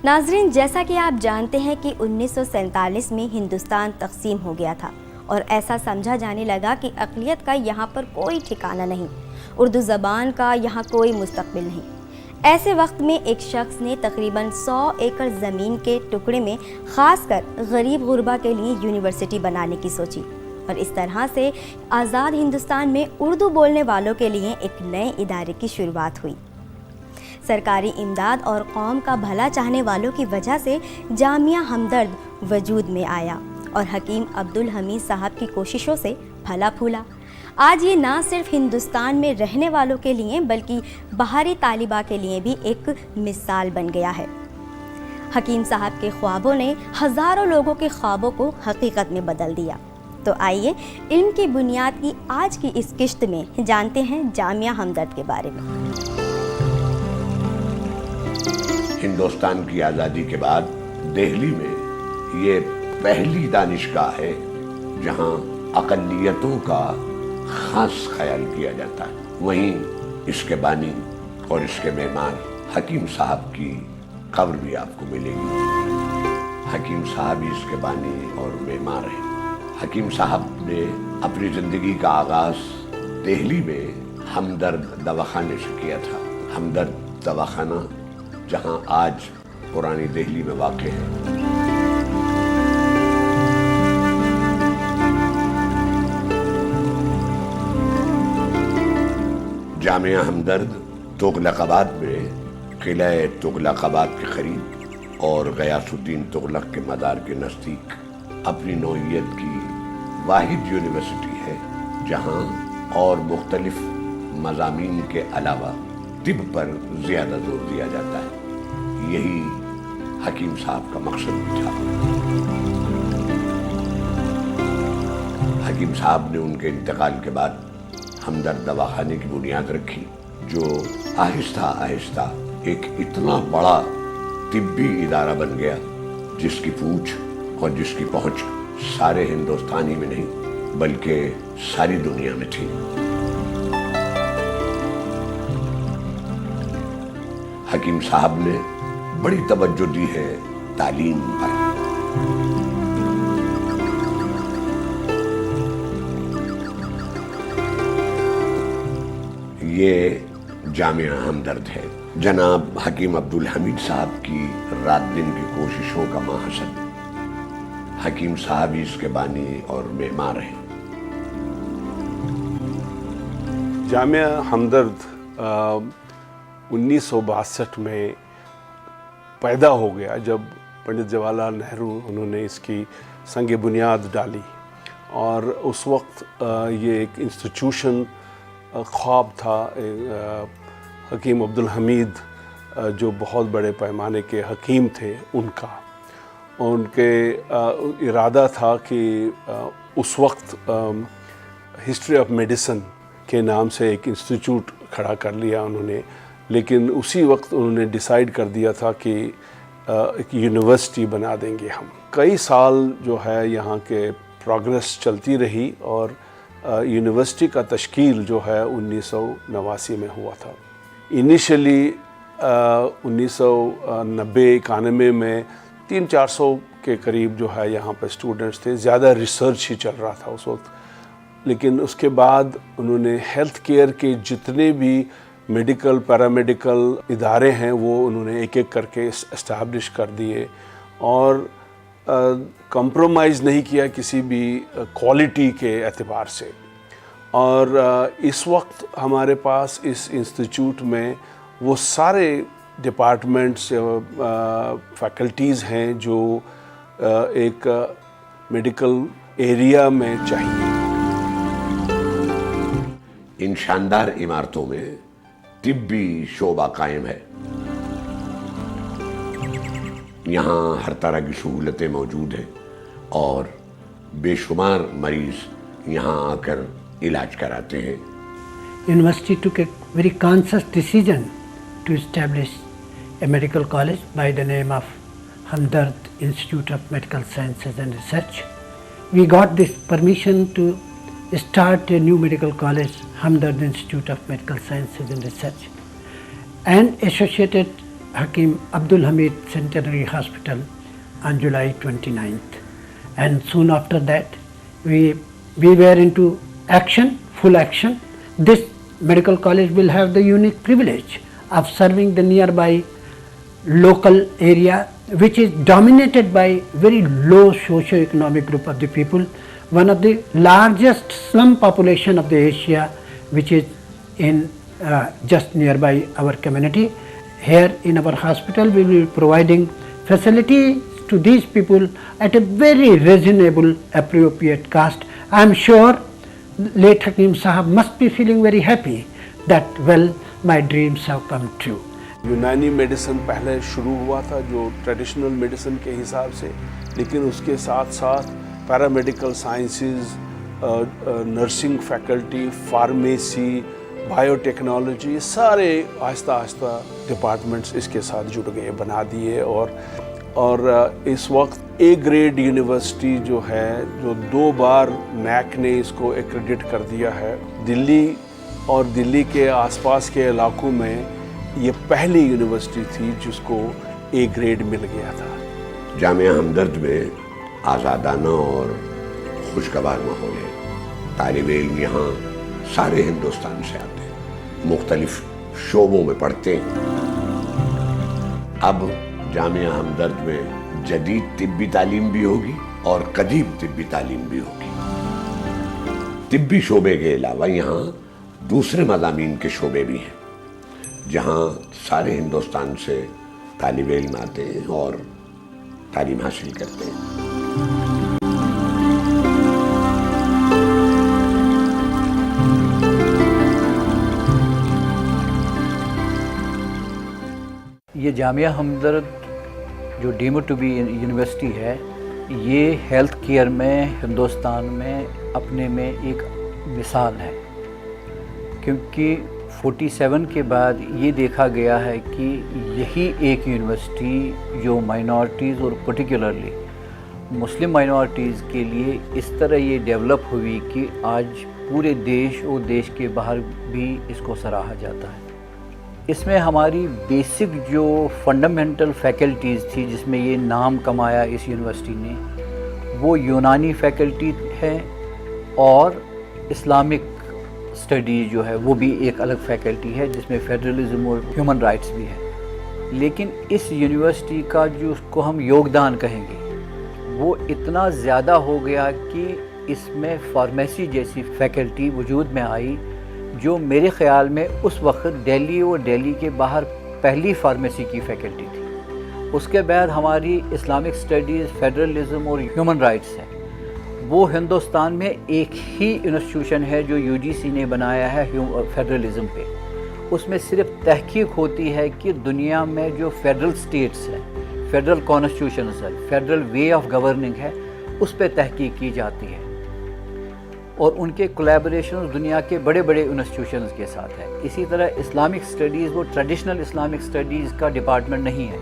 ناظرین، جیسا کہ آپ جانتے ہیں کہ 1947 میں ہندوستان تقسیم ہو گیا تھا اور ایسا سمجھا جانے لگا کہ اقلیت کا یہاں پر کوئی ٹھکانہ نہیں، اردو زبان کا یہاں کوئی مستقبل نہیں۔ ایسے وقت میں ایک شخص نے تقریباً 100 ایکڑ زمین کے ٹکڑے میں خاص کر غریب غربا کے لیے یونیورسٹی بنانے کی سوچی، اور اس طرح سے آزاد ہندوستان میں اردو بولنے والوں کے لیے ایک نئے ادارے کی شروعات ہوئی۔ سرکاری امداد اور قوم کا بھلا چاہنے والوں کی وجہ سے جامعہ ہمدرد وجود میں آیا اور حکیم عبدالحمید صاحب کی کوششوں سے پھلا پھولا۔ آج یہ نہ صرف ہندوستان میں رہنے والوں کے لیے بلکہ باہری طالبہ کے لیے بھی ایک مثال بن گیا ہے۔ حکیم صاحب کے خوابوں نے ہزاروں لوگوں کے خوابوں کو حقیقت میں بدل دیا۔ تو آئیے علم کی بنیاد کی آج کی اس قسط میں جانتے ہیں جامعہ ہمدرد کے بارے میں۔ ہندوستان کی آزادی کے بعد دہلی میں یہ پہلی دانشگاہ ہے جہاں اقلیتوں کا خاص خیال کیا جاتا ہے۔ وہیں اس کے بانی اور اس کے معمار حکیم صاحب کی قبر بھی آپ کو ملے گی۔ حکیم صاحب ہی اس کے بانی اور معمار ہیں۔ حکیم صاحب نے اپنی زندگی کا آغاز دہلی میں ہمدرد دواخانے سے کیا تھا۔ ہمدرد دواخانہ جہاں آج پرانی دہلی میں واقع ہے۔ جامعہ ہمدرد تغلق آباد میں قلعہ تغلق آباد کے قریب اور غیاث الدین تغلق کے مزار کے نزدیک اپنی نوعیت کی واحد یونیورسٹی ہے جہاں اور مختلف مضامین کے علاوہ طب پر زیادہ زور دیا جاتا ہے۔ یہی حکیم صاحب کا مقصد بھی تھا۔ حکیم صاحب نے ان کے انتقال کے بعد ہمدرد دواخانے کی بنیاد رکھی، جو آہستہ آہستہ ایک اتنا بڑا طبی ادارہ بن گیا جس کی پوچھ اور جس کی پہنچ سارے ہندوستان ہی میں نہیں بلکہ ساری دنیا میں تھی۔ حکیم صاحب نے بڑی توجہ دی ہے تعلیم پر۔ یہ جامعہ ہمدرد ہے۔ جناب حکیم عبدالحمید صاحب کی رات دن کی کوششوں کا محصول۔ حکیم صاحب ہی اس کے بانی اور معمار ہیں۔ جامعہ ہمدرد 1962 میں پیدا ہو گیا جب پنڈت جواہر لال نہرو انہوں نے اس کی سنگ بنیاد ڈالی، اور اس وقت یہ ایک انسٹیٹیوشن خواب تھا۔ حکیم عبدالحمید جو بہت بڑے پیمانے کے حکیم تھے ان کے ارادہ تھا کہ اس وقت ہسٹری آف میڈیسن کے نام سے ایک انسٹیٹیوٹ کھڑا کر لیا انہوں نے، لیکن اسی وقت انہوں نے ڈیسائیڈ کر دیا تھا کہ ایک یونیورسٹی بنا دیں گے ہم۔ کئی سال جو ہے یہاں کے پروگریس چلتی رہی اور یونیورسٹی کا تشکیل جو ہے 1989 میں ہوا تھا۔ انیشلی 1990-91 میں 300-400 کے قریب جو ہے یہاں پہ اسٹوڈنٹس تھے، زیادہ ریسرچ ہی چل رہا تھا اس وقت، لیکن اس کے بعد انہوں نے ہیلتھ کیئر کے جتنے بھی میڈیکل پیرامیڈیکل ادارے ہیں وہ انہوں نے ایک ایک کر کے اسٹیبلش کر دیے، اور کمپرومائز نہیں کیا کسی بھی کوالٹی کے اعتبار سے۔ اور اس وقت ہمارے پاس اس انسٹیٹیوٹ میں وہ سارے ڈپارٹمنٹس فیکلٹیز ہیں جو ایک میڈیکل ایریا میں چاہیے۔ ان شاندار عمارتوں میں طبی شعبہ قائم ہے۔ یہاں ہر طرح کی سہولتیں موجود ہیں اور بے شمار مریض یہاں آ کر علاج کراتے ہیں۔ University took a very conscious decision to establish a medical college by the name of Hamdard Institute of Medical Sciences and Research. We got this permission to start a new medical college, Hamdard Institute of Medical Sciences and Research, and associated Hakim Abdul Hamid Centenary Hospital on July 29th. And soon after that, we were into action, full action. This medical college will have the unique privilege of serving the nearby local area, which is dominated by very low socio-economic group of the people, one of the largest slum population of the Asia, which is in just nearby our community. Here in our hospital, we will be providing facilities to these people at a very reasonable, appropriate cost. I am sure late Hakim Sahab must be feeling very happy that, well, my dreams have come true. यूनानी medicine पहले शुरू हुआ था जो traditional medicine के हिसाब से, लेकिन उसके साथ साथ paramedical sciences, nursing faculty, pharmacy, biotechnology, सारे आहिस्ता आहिस्ता डिपार्टमेंट्स इसके साथ जुड़ गए, बना दिए। और इस वक्त ए ग्रेड यूनिवर्सिटी जो है, जो 2 बार नैक ने इसको एक्रेडिट कर दिया है, दिल्ली और दिल्ली के आसपास के इलाकों में ये पहली यूनिवर्सिटी थी जिसको ए ग्रेड मिल गया था। जामिया हमदर्द में आज़ादाना और खुशगवार माहौल है। तालिब इल्म यहाँ सारे हिंदुस्तान से आते हैं, मुख्तलिफ शोबों में पढ़ते हैं। अब जामिया हमदर्द में जदीद तिब्बी तालीम भी होगी और कदीम तिब्बी तालीम भी होगी। तिब्बी शोबे के अलावा यहाँ दूसरे मज़ामीन के शोबे भी हैं, जहाँ सारे हिंदुस्तान से तालिब इल्म आते हैं और तालीम हासिल करते हैं। ये जामिया हमदर्द जो डीम्ड टू बी यूनिवर्सिटी है, ये हेल्थ केयर में हिंदुस्तान में अपने में एक मिसाल है, क्योंकि 47 के बाद ये देखा गया है कि यही एक यूनिवर्सिटी जो माइनॉरिटीज़ और पर्टिकुलरली मुस्लिम माइनॉरिटीज़ के लिए इस तरह ये डेवलप हुई कि आज पूरे देश और देश के बाहर भी इसको सराहा जाता है। इसमें हमारी बेसिक जो फंडामेंटल फैकल्टीज़ थी जिसमें ये नाम कमाया इस यूनिवर्सिटी ने, वो यूनानी फैकल्टी है और इस्लामिक स्टडीज़ जो है वो भी एक अलग फैकल्टी है जिसमें फेडरलिज्म और ह्यूमन राइट्स भी है। लेकिन इस यूनिवर्सिटी का जो उसको हम योगदान कहेंगे वो इतना ज़्यादा हो गया कि इसमें फार्मेसी जैसी फैकल्टी वजूद में आई, जो मेरे ख़्याल में उस वक्त दिल्ली और दिल्ली के बाहर पहली फार्मेसी की फैकल्टी थी। उसके बाद हमारी इस्लामिक स्टडीज़, फेडरलिज्म और ह्यूमन राइट्स है, वो हिंदुस्तान में एक ही इंस्टीट्यूशन है जो यूजीसी ने बनाया है फेडरलिज्म पे। उसमें सिर्फ तहकीक होती है कि दुनिया में जो फेडरल स्टेट्स हैं, फेडरल कॉन्स्टिट्यूशंस है, फेडरल वे ऑफ गवर्निंग है, उस पर तहकीक की जाती है और उनके कोलैबोरेशन दुनिया के बड़े बड़े इंस्टीट्यूशंस के साथ है। इसी तरह इस्लामिक स्टडीज़ वो ट्रेडिशनल इस्लामिक स्टडीज़ का डिपार्टमेंट नहीं है,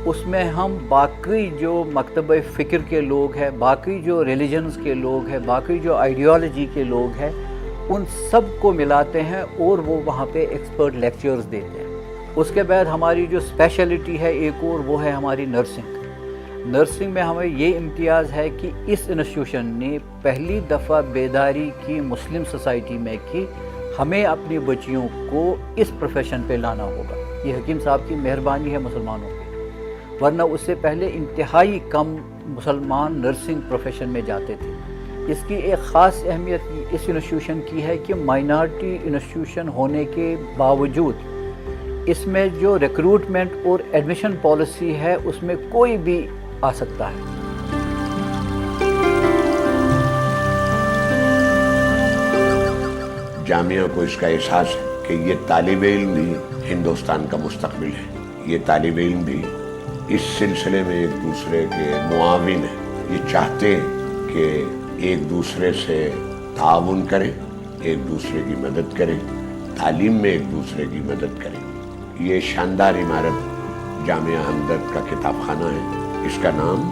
उसमें हम बाकी जो मकतब फ़िक्र के लोग हैं, बाकी जो रिलीजन्स के लोग हैं, बाकी जो आइडियोलॉजी के लोग हैं, उन सब को मिलाते हैं और वो वहाँ पे एक्सपर्ट लेक्चर्स देते हैं। उसके बाद हमारी जो स्पेशलिटी है एक और, वो है हमारी नर्सिंग। नर्सिंग में हमें ये इम्तियाज़ है कि इस इंस्टीट्यूशन ने पहली दफ़ा बेदारी की मुस्लिम सोसाइटी में कि हमें अपनी बच्चियों को इस प्रोफेशन पे लाना होगा। ये हकीम साहब की मेहरबानी है मुसलमानों पे, वरना उससे पहले इंतहाई कम मुसलमान नर्सिंग प्रोफेशन में जाते थे। इसकी एक ख़ास अहमियत इस इंस्टीट्यूशन की है कि माइनॉरिटी इंस्टीट्यूशन होने के बावजूद इसमें जो रिक्रूटमेंट और एडमिशन पॉलिसी है उसमें कोई भी आ सकता है। जामिया को इसका एहसास है कि ये तालिब इल्म भी हिंदुस्तान का मुस्तकबिल है। ये तालिब इल्म भी इस सिलसिले में एक दूसरे के मुआविन हैं। ये चाहते हैं कि एक दूसरे से ताउन करें, एक दूसरे की मदद करें, तालीम में एक दूसरे की मदद करें। ये शानदार इमारत जामिया हमदर्द का किताबखाना है। इसका नाम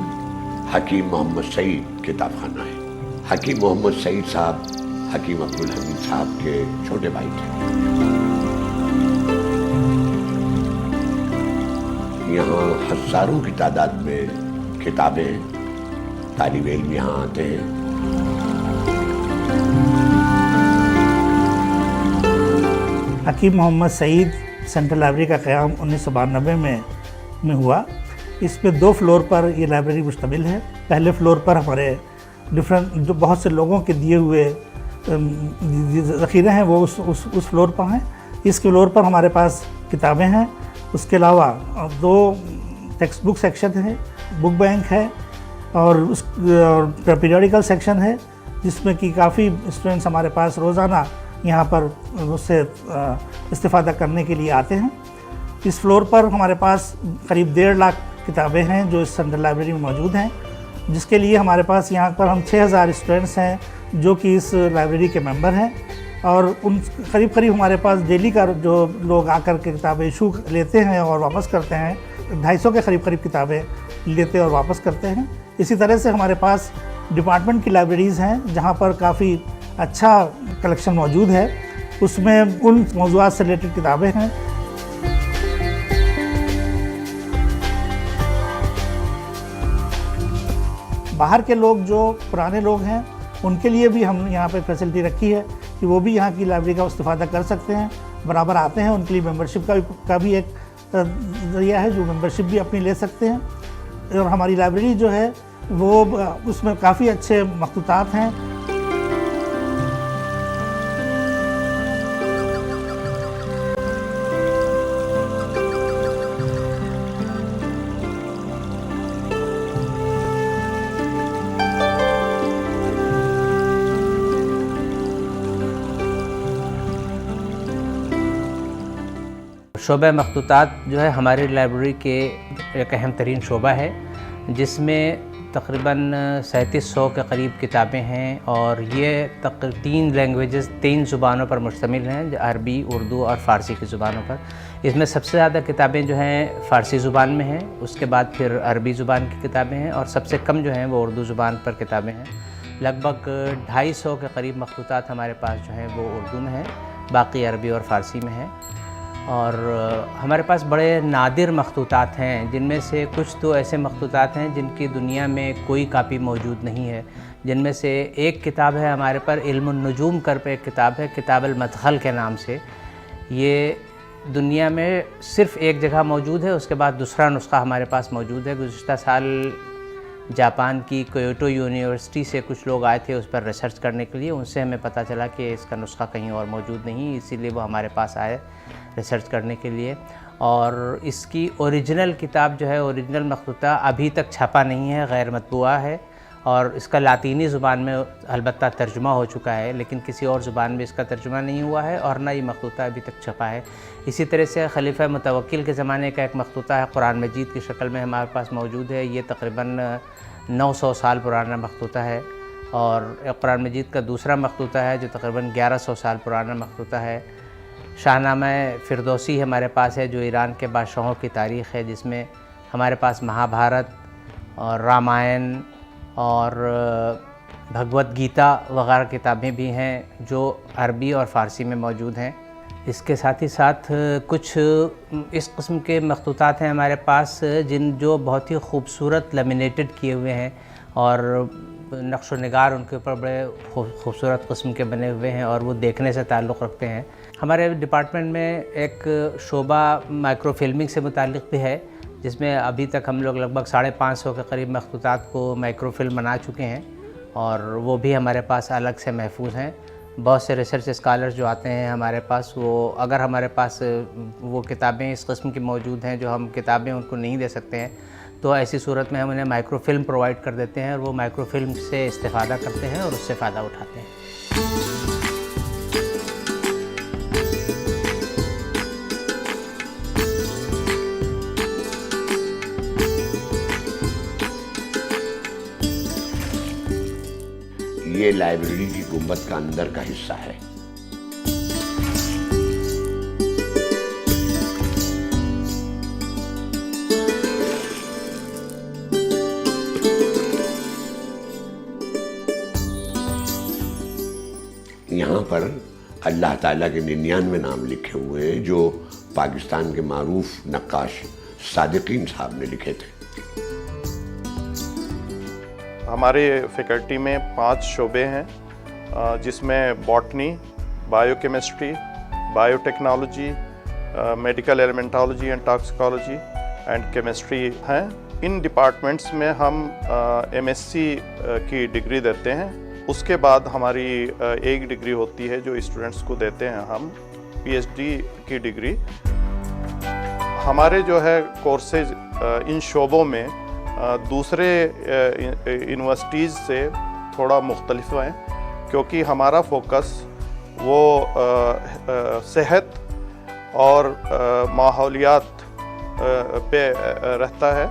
हकीम मोहम्मद सईद किताबखाना है। हकीम मोहम्मद सईद साहब हकीम अब्दुल हमीद साहब के छोटे भाई थे। यहाँ हज़ारों की तादाद में किताबें तालिब इल्म यहाँ आते हैं। हकीम मोहम्मद सईद सेंट्रल लाइब्रेरी का क़याम 1992 में हुआ। इस पे 2 फ्लोर पर ये लाइब्रेरी मुश्तमिल है। पहले फ्लोर पर हमारे डिफरेंट जो बहुत से लोगों के दिए हुए ज़ख़ीरे हैं वो उस फ्लोर पर हैं। इस फ्लोर पर हमारे पास किताबें हैं। उसके अलावा 2 टेक्स्ट बुक सेक्शन है, बुक बैंक है और पीरियडिकल सेक्शन है, जिसमें कि काफ़ी स्टूडेंट्स हमारे पास रोज़ाना यहाँ पर उससे इस्तिफ़ादा करने के लिए आते हैं। इस फ्लोर पर हमारे पास करीब 1.5 लाख किताबें हैं जो इस सेंट्रल लाइब्रेरी में मौजूद हैं, जिसके लिए हमारे पास यहाँ पर हम 6000 स्टूडेंट्स हैं जो कि इस लाइब्रेरी के मेंबर हैं। और उन करीब हमारे पास डेली का जो लोग आकर के किताबें इशू लेते हैं और वापस करते हैं, 250 के करीब किताबें लेते और वापस करते हैं। इसी तरह से हमारे पास डिपार्टमेंट की लाइब्रेरीज़ हैं जहाँ पर काफ़ी अच्छा कलेक्शन मौजूद है। उसमें उन मौज़ूआत से रिलेटेड किताबें हैं। बाहर के लोग जो पुराने लोग हैं उनके लिए भी हम यहाँ पे फैसिलिटी रखी है कि वो भी यहाँ की लाइब्रेरी का इस्तेफ़ादा कर सकते हैं, बराबर आते हैं। उनके लिए मेंबरशिप का भी एक ज़रिया है जो मेंबरशिप भी अपनी ले सकते हैं। और हमारी लाइब्रेरी जो है वो उसमें काफ़ी अच्छे मखतूतात हैं। शोबा मखतूतात जो है हमारी लाइब्रेरी के एक अहम तरीन शोबा है, जिसमें तकरीबन 3700 के करीब किताबें हैं और ये 3 लैंग्वेजेस 3 ज़ुबानों पर मुश्तमिल हैं, अरबी, उर्दू और फ़ारसी की ज़ुबानों पर। इसमें सबसे ज़्यादा किताबें जो हैं फ़ारसी ज़ुबान में हैं, उसके बाद फिर अरबी ज़ुबान की किताबें हैं और सबसे कम जो हैं वो उर्दू ज़ुबान पर किताबें हैं। लगभग 250 के करीब मखतूतात हमारे पास जो हैं वो उर्दू में हैं, बाकी अरबी और फ़ारसी में हैं। और हमारे पास बड़े नादिर मखतूतात हैं, जिनमें से कुछ तो ऐसे मखतूतात हैं जिनकी दुनिया में कोई कापी मौजूद नहीं है। जिनमें से एक किताब है हमारे पर इल्मुन नुजूम कर पे एक किताब है, किताब अल मदखल के नाम से। ये दुनिया में सिर्फ़ एक जगह मौजूद है, उसके बाद दूसरा नुस्ख़ा हमारे पास मौजूद है। गुज़िश्ता साल जापान की क्योटो यूनिवर्सिटी से कुछ लोग आए थे उस पर रिसर्च करने के लिए। उनसे हमें पता चला कि इसका नुस्ख़ा कहीं और मौजूद नहीं, इसीलिए वो हमारे पास आए रिसर्च करने के लिए। और इसकी ओरिजिनल किताब जो है, ओरिजिनल मखतूता अभी तक छपा नहीं है, गैर मतबूआ है। और इसका लातीनी ज़ुबान में अलबत्ता तर्जुमा हो चुका है, लेकिन किसी और ज़ुबान में इसका तर्जुमा नहीं हुआ है और ना ये मखतूता अभी तक छपा है। इसी तरह से खलीफा मुतवक्किल के ज़माने का एक मखतूता है, कुरान मजीद की शक्ल में हमारे पास मौजूद है। ये तकरीबन 900 साल पुराना मखतूता है। और कुरान मजीद का दूसरा मखतूता है जो तकरीबन 1100 साल पुराना मखतूता है। शाहनामा फ़िरदौसी हमारे पास है जो ईरान के बादशाहों की तारीख़ है, जिसमें हमारे पास महाभारत और रामायण और भगवत गीता वगैरह किताबें भी हैं जो अरबी और फ़ारसी में मौजूद हैं। इसके साथ ही साथ कुछ इस किस्म के मखतूतात हैं हमारे पास जो बहुत ही खूबसूरत लेमिनेटेड किए हुए हैं और नक्श व निगार उनके ऊपर बड़े खूबसूरत किस्म के बने हुए हैं और वो देखने से ताल्लुक़ रखते हैं। हमारे डिपार्टमेंट में एक शोबा माइक्रो फिल्मिंग से मुताल्लिक़ भी है, जिसमें अभी तक हम लोग लगभग 550 के करीब मखतूतात को माइक्रो फिल्म बना चुके हैं और वो भी हमारे पास अलग से महफूज हैं। बहुत से रिसर्च स्कॉलर्स जो आते हैं हमारे पास, वो अगर हमारे पास वो किताबें इस किस्म की मौजूद हैं जो हम किताबें उनको नहीं दे सकते हैं, तो ऐसी सूरत में हम उन्हें माइक्रो फिल्म प्रोवाइड कर देते हैं और वो माइक्रो फिल्म से इस्तेफ़ादा करते हैं और उससे फ़ायदा उठाते हैं। ये लाइब्रेरी की गुंबद का अंदर का हिस्सा है। यहाँ पर अल्लाह ताला के 99 नाम लिखे हुए हैं जो पाकिस्तान के मारूफ नक्काश सादिकीन साहब ने लिखे थे। हमारे फैकल्टी में 5 शोबे हैं, जिसमें बॉटनी, बायोकेमिस्ट्री, बायोटेक्नोलॉजी, मेडिकल एलिमेंटोलॉजी एंड टॉक्सिकोलॉजी एंड केमिस्ट्री हैं। इन डिपार्टमेंट्स में हम एमएससी की डिग्री देते हैं। उसके बाद हमारी एक डिग्री होती है जो स्टूडेंट्स को देते हैं हम, पीएचडी की डिग्री। हमारे जो है कोर्सेज इन शोबों में दूसरे यूनिवर्सिटीज़ से थोड़ा मुख्तलिफ हैं, क्योंकि हमारा फोकस वो सेहत और माहौलियात पे रहता है।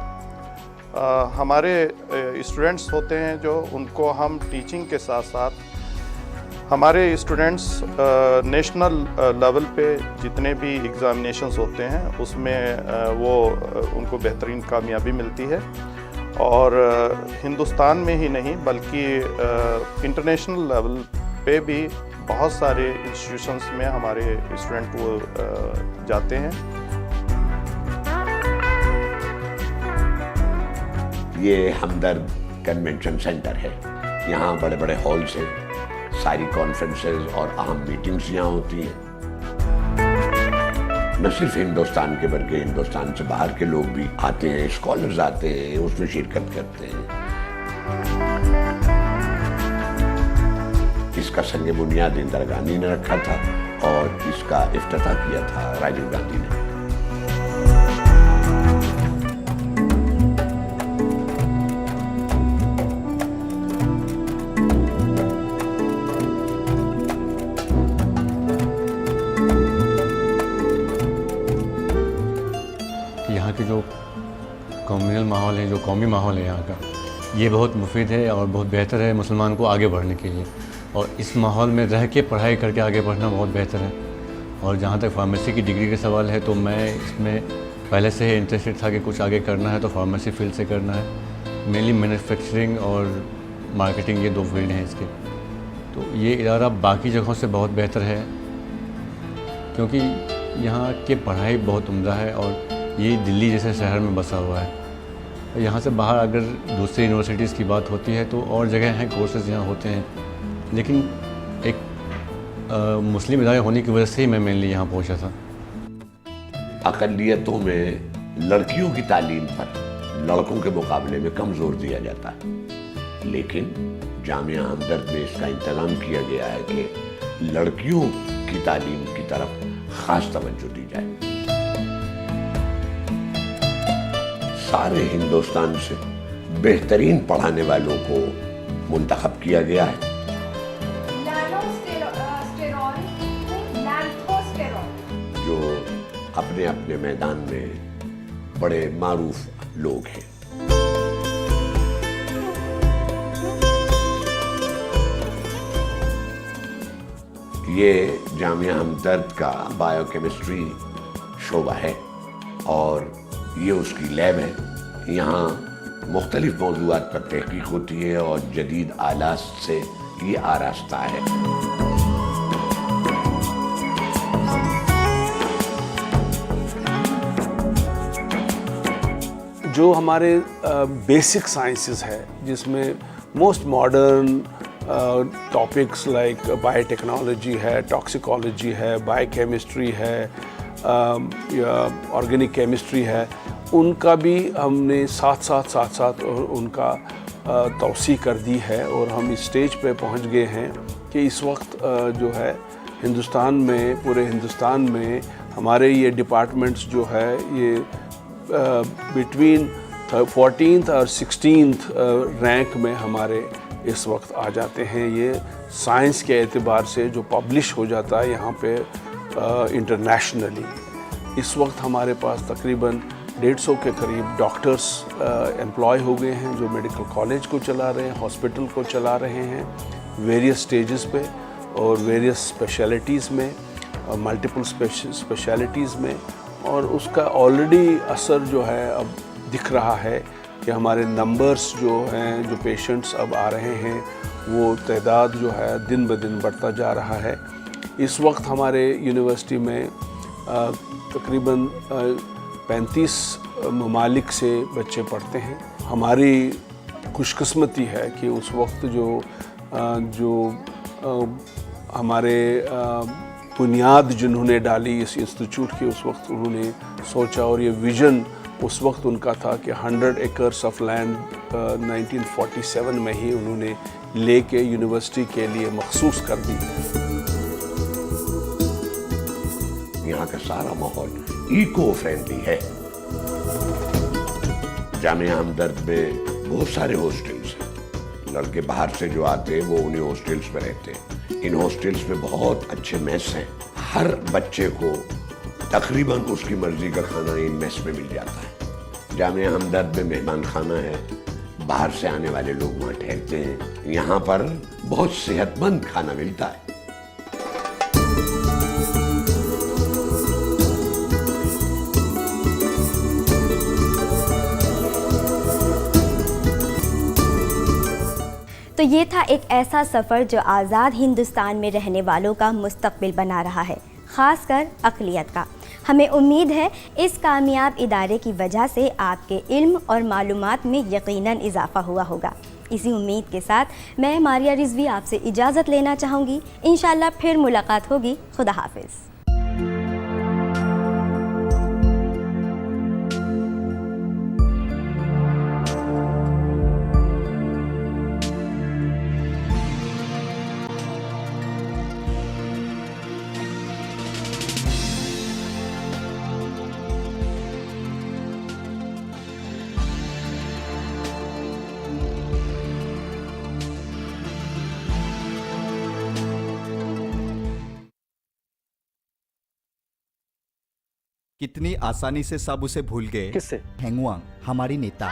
हमारे स्टूडेंट्स होते हैं जो उनको हम टीचिंग के साथ साथ हमारे स्टूडेंट्स नेशनल लेवल पे जितने भी एग्ज़ामिनेशंस होते हैं उसमें वो उनको बेहतरीन कामयाबी मिलती है, और हिंदुस्तान में ही नहीं बल्कि इंटरनेशनल लेवल पे भी बहुत सारे इंस्टीट्यूशंस में हमारे स्टूडेंट वो जाते हैं। ये हमदर्द कन्वेंशन सेंटर है। यहाँ बड़े बड़े हॉल्स हैं, सारी कॉन्फ्रेंसेस और अहम मीटिंग्स यहाँ होती हैं। न सिर्फ हिंदुस्तान के बल्कि हिंदुस्तान से बाहर के लोग भी आते हैं, स्कॉलर्स आते हैं, उसमें शिरकत करते हैं। इसका संग बुनियाद इंदिरा गांधी ने रखा था और इसका इफ्तिताह किया था राजीव गांधी ने। यहाँ के जो कम्युनल माहौल है, जो कौमी माहौल है यहाँ का, ये बहुत मुफीद है और बहुत बेहतर है मुसलमान को आगे बढ़ने के लिए। और इस माहौल में रह के पढ़ाई करके आगे बढ़ना बहुत बेहतर है। और जहाँ तक फार्मेसी की डिग्री का सवाल है तो मैं इसमें पहले से ही इंटरेस्टेड था कि कुछ आगे करना है तो फार्मेसी फील्ड से करना है। मेनली मैन्युफैक्चरिंग और मार्केटिंग, ये 2 फील्ड हैं इसके। तो ये इदारा बाकी जगहों से बहुत बेहतर है क्योंकि यहाँ की पढ़ाई बहुत उम्दा है और ये दिल्ली जैसे शहर में बसा हुआ है। यहाँ से बाहर अगर दूसरी यूनिवर्सिटीज़ की बात होती है तो और जगह हैं, कोर्सेज यहाँ होते हैं, लेकिन एक मुस्लिम इदारे होने की वजह से ही मैं मेनली यहाँ पहुँचा था। अक़लियतों में लड़कियों की तालीम पर लड़कों के मुकाबले में कम जोर दिया जाता है, लेकिन जामिया हमदर्द में इसका इंतज़ाम किया गया है कि लड़कियों की तालीम की तरफ ख़ास तवज्जो दी जाए। सारे हिंदुस्तान से बेहतरीन पढ़ाने वालों को मुंतखब किया गया है। जो अपने अपने मैदान में बड़े मारूफ लोग हैं। ये जामिया हमदर्द का बायोकेमिस्ट्री शोबा है और ये उसकी लैब है। यहाँ मुख्तलिफ मौज़ूआत पर तहक़ीक़ होती है और जदीद आलात से ये आरास्ता है। जो हमारे बेसिक साइंसेस है जिसमें most modern topics like biotechnology है, टॉक्सिकोलॉजी है, बायोकेमिस्ट्री है, ऑर्गेनिक केमिस्ट्री है, उनका भी हमने साथ उनका तौसी कर दी है। और हम इस स्टेज पे पहुंच गए हैं कि इस वक्त जो है हिंदुस्तान में, पूरे हिंदुस्तान में हमारे ये डिपार्टमेंट्स जो है ये बिटवीन 14th और 16th रैंक में हमारे इस वक्त आ जाते हैं। ये साइंस के एतबार से जो पब्लिश हो जाता है यहाँ पे इंटरनेशनली। इस वक्त हमारे पास तकरीबन 150 के करीब डॉक्टर्स एम्प्लॉय हो गए हैं जो मेडिकल कॉलेज को चला रहे हैं, हॉस्पिटल को चला रहे हैं वेरियस स्टेजेस पे और वेरियस स्पेशलिटीज़ में, मल्टीपल स्पेशलिटीज़ में। और उसका ऑलरेडी असर जो है अब दिख रहा है कि हमारे नंबर्स जो हैं, जो पेशेंट्स अब आ रहे हैं, वो तादाद जो है दिन ब दिन बढ़ता जा रहा है। इस वक्त हमारे यूनिवर्सिटी में तकरीबन 35 ममालिक से बच्चे पढ़ते हैं। हमारी खुशकिस्मती है कि उस वक्त जो हमारे बुनियाद जिन्होंने डाली इस इंस्टीट्यूट की, उस वक्त उन्होंने सोचा और ये विज़न उस वक्त उनका था कि 100 एकर्स ऑफ लैंड 1947 में ही उन्होंने लेके यूनिवर्सिटी के लिए मखसूस कर दी। यहाँ का सारा माहौल इको फ्रेंडली है। जामिया हमदर्द में बहुत सारे हॉस्टल्स हैं। लड़के बाहर से जो आते हैं वो उन्हीं हॉस्टल्स में रहते हैं। इन हॉस्टल्स में बहुत अच्छे मेस हैं। हर बच्चे को तकरीबन उसकी मर्जी का खाना इन मेस में मिल जाता है। जामिया हमदर्द में मेहमान खाना है, बाहर से आने वाले लोग वहाँ ठहरते हैं। यहाँ पर बहुत सेहतमंद खाना मिलता है। तो ये था एक ऐसा सफ़र जो आज़ाद हिंदुस्तान में रहने वालों का मुस्तकबिल बना रहा है, ख़ासकर अक़लियत का। हमें उम्मीद है इस कामयाब इदारे की वजह से आपके इल्म और मालूमात में यकीनन इजाफ़ा हुआ होगा। इसी उम्मीद के साथ मैं मारिया रिज़वी आपसे इजाज़त लेना चाहूँगी। इंशाअल्लाह फिर मुलाकात होगी। खुदा हाफिज़। कितनी आसानी से सब उसे भूल गए। किससे? हेंगुआंग, हमारी नेता।